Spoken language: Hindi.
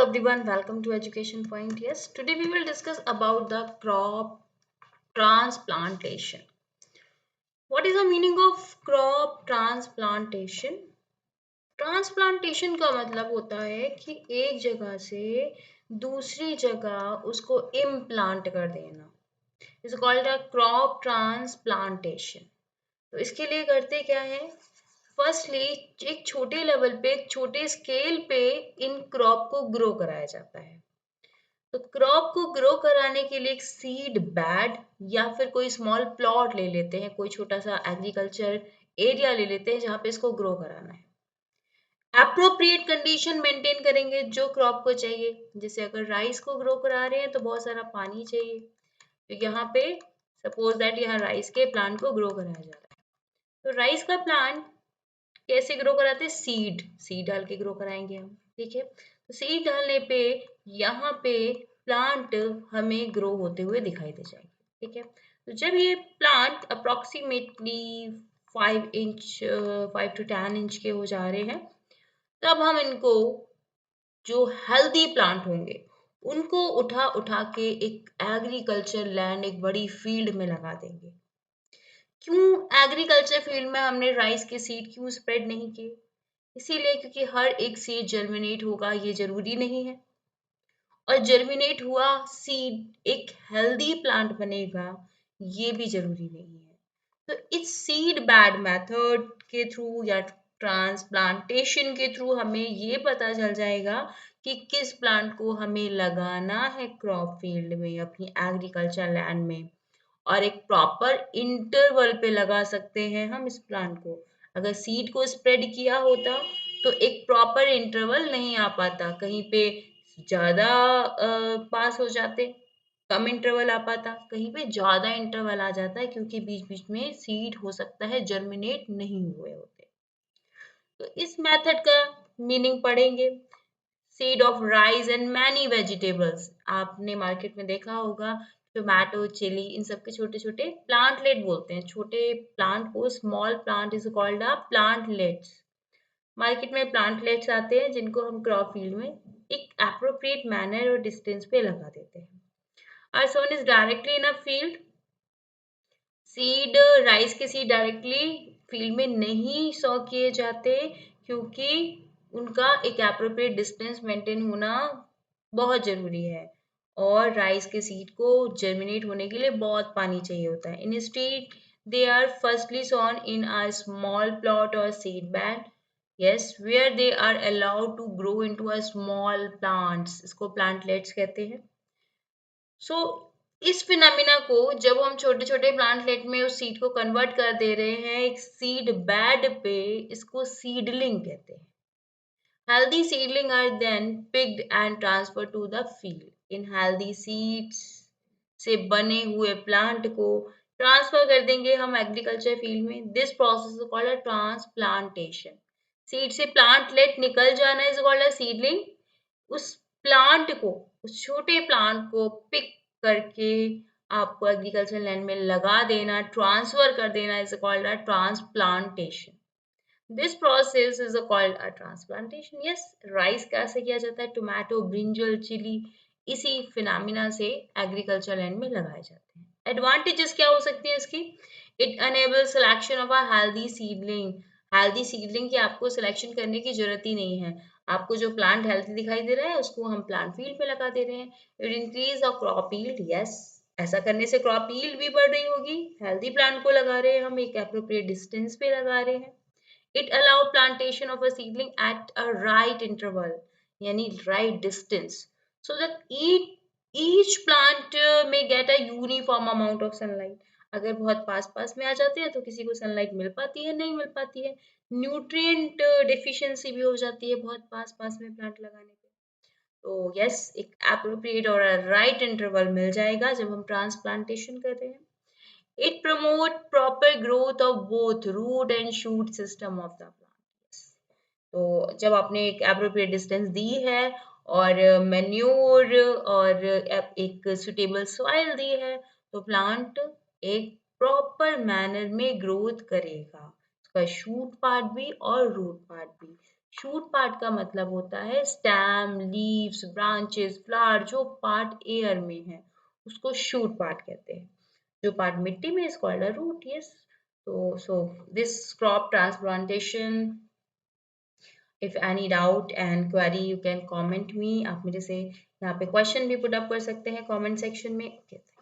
everyone, welcome to Education Point. Yes, today we will discuss about the crop transplantation. What is the meaning of crop transplantation? Transplantation का मतलब होता है कि एक जगह से दूसरी जगह उसको इम्प्लांट कर देना. Is called a crop transplantation. तो इसके लिए करते क्या है? फर्स्टली एक छोटे लेवल पे, एक छोटे स्केल पे इन क्रॉप को ग्रो कराया जाता है. तो क्रॉप को ग्रो कराने के लिए एक सीड बेड या फिर कोई स्मॉल प्लॉट ले लेते हैं, कोई छोटा सा एग्रीकल्चर एरिया ले लेते हैं जहाँ पे इसको ग्रो कराना है. अप्रोप्रिएट कंडीशन मेंटेन करेंगे जो क्रॉप को चाहिए. जैसे अगर राइस को ग्रो करा रहे हैं तो बहुत सारा पानी चाहिए. तो यहाँ पे सपोज दैट यहाँ राइस के प्लांट को ग्रो कराया जा रहा है. तो राइस का प्लांट कैसे ग्रो कराते हैं? सीड डाल के ग्रो कराएंगे हम. ठीक है. तो सीड डालने पे यहाँ पे प्लांट हमें ग्रो होते हुए दिखाई दे जाएंगे. ठीक है. तो जब ये plant approximately 5 inch 5 to 10 inch के हो जा रहे हैं, तब हम इनको, जो हेल्दी प्लांट होंगे, उनको उठा उठा के एक एग्रीकल्चर लैंड, एक बड़ी फील्ड में लगा देंगे. क्यों एग्रीकल्चर फील्ड में हमने राइस के सीड क्यों स्प्रेड नहीं किए? इसीलिए क्योंकि हर एक सीड जर्मिनेट होगा ये जरूरी नहीं है, और जर्मिनेट हुआ सीड एक हेल्दी प्लांट बनेगा ये भी जरूरी नहीं है. तो इस सीड बेड मेथड के थ्रू या ट्रांसप्लांटेशन के थ्रू हमें ये पता चल जाएगा कि किस प्लांट को हमें लगाना है क्रॉप फील्ड में, अपनी एग्रीकल्चर लैंड में, और एक प्रॉपर इंटरवल पे लगा सकते हैं हम इस प्लांट को. अगर सीड को स्प्रेड किया होता तो एक प्रॉपर इंटरवल नहीं आ पाता, कहीं पे ज्यादा पास हो जाते, कम इंटरवल आ पाता, कहीं पे ज्यादा इंटरवल आ जाता है क्योंकि बीच बीच में सीड हो सकता है जर्मिनेट नहीं हुए होते. तो इस मेथड का मीनिंग पढ़ेंगे. Seed of rice and many vegetables. आपने मार्केट में देखा होगा टोमेटो, चिली, इन सब के छोटे छोटे प्लांटलेट बोलते हैं. छोटे प्लांट को small plant is called a plantlets. Market में प्लांटलेट्स आते हैं जिनको हम क्रॉप फील्ड में एक एप्रोप्रिएट मैनर और डिस्टेंस पे लगा देते हैं. Are sown is directly in a field. Seed, rice के सीड डायरेक्टली फील्ड में नहीं सो किए जाते क्योंकि उनका एक एप्रोप्रिएट डिस्टेंस मेंटेन होना बहुत जरूरी है, और राइस के सीड को जर्मिनेट होने के लिए बहुत पानी चाहिए होता है. In street they are firstly sown in a small plot और seed bed. Yes, where they are allowed to grow into a small plants. इसको प्लांटलेट्स कहते हैं. सो इस फिनोमिना को जब हम छोटे छोटे प्लांटलेट में उस सीड को कन्वर्ट कर दे रहे हैं एक सीड बेड पे, इसको सीडलिंग कहते हैं. Healthy seedling are then picked and transfer to the field. इन हेल्दी सीड्स से बने हुए प्लांट को ट्रांसफर कर देंगे हम एग्रीकल्चर फील्ड में. This process is called a transplantation. Seed से प्लांटलेट निकल जाना इज कॉल्ड अ सीडलिंग. उस प्लांट को, उस छोटे प्लांट को पिक करके आपको एग्रीकल्चर लैंड में लगा देना, ट्रांसफर कर देना is called a transplantation. This process is called a transplantation. Yes, rice कैसे किया जाता है? टोमेटो, ब्रिंजल, चिली, इसी फिनोमिना से एग्रीकल्चर लैंड में लगाए जाते हैं. एडवांटेजेस क्या हो सकती है इसकी? It enable selection of a healthy seedling. Healthy seedling की आपको सिलेक्शन करने की जरूरत ही नहीं है. आपको जो प्लांट हेल्थी दिखाई दे रहा है उसको हम प्लांट फील्ड पे लगा दे रहे हैं. It increase the crop yield. Yes, ऐसा करने से क्रॉप यील्ड भी बढ़ रही होगी. हेल्दी प्लांट को लगा रहे हैं हम, एक एप्रोप्रिएट डिस्टेंस पे लगा रहे हैं. It allow plantation of a seedling at a right interval, यानी right distance, so that each plant may get a uniform amount of sunlight. अगर बहुत पास पास में आ जाते हैं तो किसी को सनलाइट मिल पाती है, नहीं मिल पाती है. न्यूट्रिएंट डिफिशियंसी भी हो जाती है बहुत पास पास में प्लांट लगाने पे. तो यस, एक एप्रोप्रिएट और राइट इंटरवल मिल जाएगा जब हम ट्रांसप्लांटेशन कर रहे हैं. It promote proper growth of both root and shoot system of the plant. तो जब आपने एक appropriate distance दी है और मैन्योर और एक सुटेबल सॉइल दी है तो प्लांट एक प्रॉपर मैनर में ग्रोथ करेगा, उसका शूट पार्ट भी और रूट पार्ट भी. शूट पार्ट का मतलब होता है स्टेम, लीव्स, ब्रांचेस, फ्लावर, जो पार्ट एयर में है उसको शूट पार्ट कहते हैं. जो पार्ट मिट्टी में is called a root. Yes. So this crop transplantation, if any doubt and query you can comment me. आप मेरे से यहाँ पे क्वेश्चन भी पुट अप कर सकते हैं कमेंट सेक्शन में. Okay.